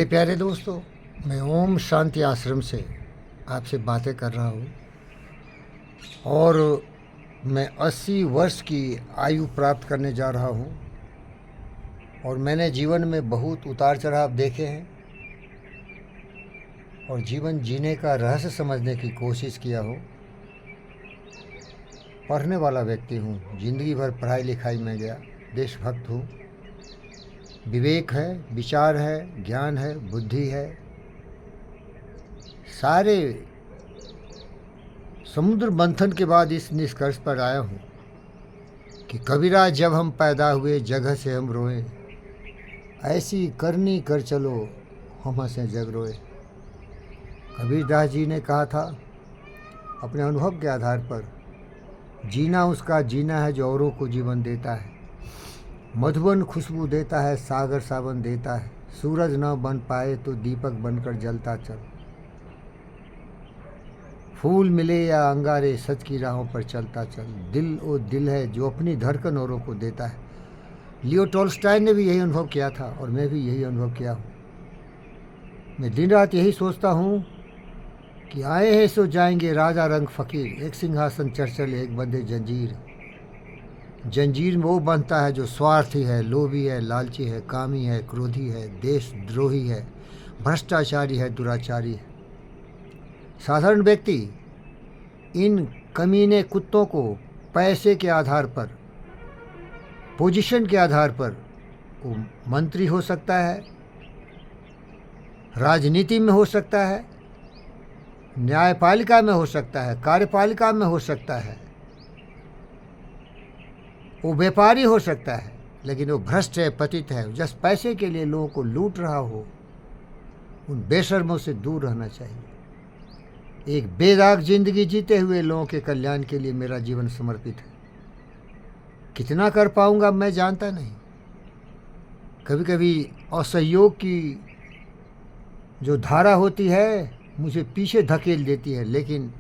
मेरे प्यारे दोस्तों, मैं ओम शांति आश्रम से आपसे बातें कर रहा हूँ और मैं 80 वर्ष की आयु प्राप्त करने जा रहा हूँ और मैंने जीवन में बहुत उतार चढ़ाव देखे हैं और जीवन जीने का रहस्य समझने की कोशिश किया हो। पढ़ने वाला व्यक्ति हूँ, जिंदगी भर पढ़ाई लिखाई में गया, देशभक्त हूँ। विवेक है, विचार है, ज्ञान है, बुद्धि है, सारे समुद्र मंथन के बाद इस निष्कर्ष पर आया हूँ कि कबीरा जब हम पैदा हुए जगह से हम रोए, ऐसी करनी कर चलो हम हंसे जग रोए। कबीरदास जी ने कहा था अपने अनुभव के आधार पर, जीना उसका जीना है जो औरों को जीवन देता है। मधुबन खुशबू देता है, सागर सावन देता है, सूरज न बन पाए तो दीपक बनकर जलता चल। फूल मिले या अंगारे सच की राहों पर चलता चल। दिल वो दिल है जो अपनी धड़कन औरों को देता है। लियो टॉल्स्टॉय ने भी यही अनुभव किया था और मैं भी यही अनुभव किया हूँ। मैं दिन रात यही सोचता हूँ कि आए हैं सो जाएंगे, राजा रंग फ़कीर, एक सिंहासन चर्चल एक बंधे जंजीर। जंजीर में वो बनता है जो स्वार्थी है, लोभी है, लालची है, कामी है, क्रोधी है, देशद्रोही है, भ्रष्टाचारी है, दुराचारी है। साधारण व्यक्ति इन कमीने कुत्तों को पैसे के आधार पर, पोजीशन के आधार पर वो मंत्री हो सकता है, राजनीति में हो सकता है, न्यायपालिका में हो सकता है, कार्यपालिका में हो सकता है, वो व्यापारी हो सकता है, लेकिन वो भ्रष्ट है, पतित है, जस्ट पैसे के लिए लोगों को लूट रहा हो। उन बेशर्मों से दूर रहना चाहिए। एक बेदाग जिंदगी जीते हुए लोगों के कल्याण के लिए मेरा जीवन समर्पित है। कितना कर पाऊंगा मैं जानता नहीं। कभी कभी असहयोग की जो धारा होती है मुझे पीछे धकेल देती है, लेकिन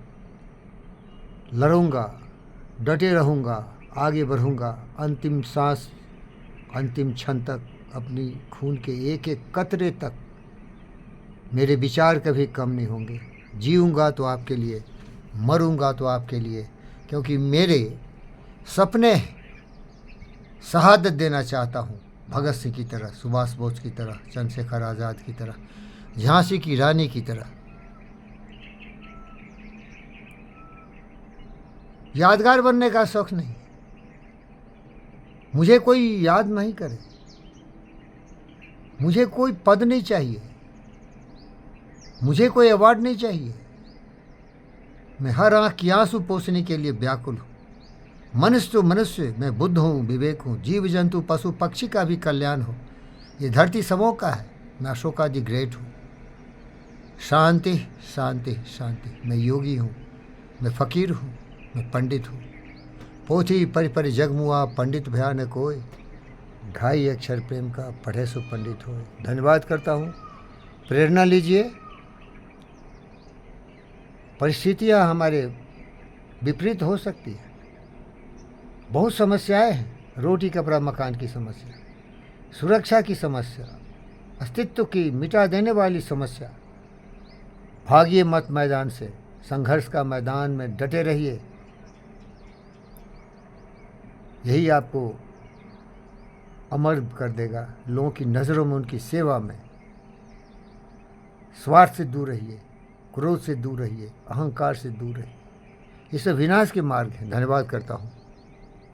लड़ूंगा, डटे रहूंगा, आगे बढ़ूंगा, अंतिम सांस, अंतिम क्षण तक, अपनी खून के एक एक कतरे तक। मेरे विचार कभी कम नहीं होंगे। जीऊँगा तो आपके लिए, मरूँगा तो आपके लिए, क्योंकि मेरे सपने शहादत देना चाहता हूँ, भगत सिंह की तरह, सुभाष बोस की तरह, चंद्रशेखर आज़ाद की तरह, झांसी की रानी की तरह। यादगार बनने का शौक़ नहीं, मुझे कोई याद नहीं करे, मुझे कोई पद नहीं चाहिए, मुझे कोई अवार्ड नहीं चाहिए। मैं हर आँख की आंसू पोंछने के लिए व्याकुल हूँ। मनुष्य तो मनुष्य, मैं बुद्ध हूँ, विवेक हूँ, जीव जंतु पशु पक्षी का भी कल्याण हो। ये धरती सबों का है, मैं अशोका दी ग्रेट हूँ। शांति शांति शांति। मैं योगी हूँ, मैं फ़कीर हूँ, मैं पंडित हूँ। पोथी परि परि जग मुआ, पंडित भया न कोय, ढाई अक्षर प्रेम का पढ़े सो पंडित हो। धन्यवाद करता हूँ। प्रेरणा लीजिए। परिस्थितियाँ हमारे विपरीत हो सकती है, बहुत समस्याएं हैं। रोटी कपड़ा मकान की समस्या, सुरक्षा की समस्या, अस्तित्व की मिटा देने वाली समस्या। भागिए मत मैदान से, संघर्ष का मैदान में डटे रहिए। यही आपको अमर कर देगा। लोगों की नज़रों में, उनकी सेवा में। स्वार्थ से दूर रहिए, क्रोध से दूर रहिए, अहंकार से दूर रहिए। ये सब विनाश के मार्ग हैं। धन्यवाद करता हूँ।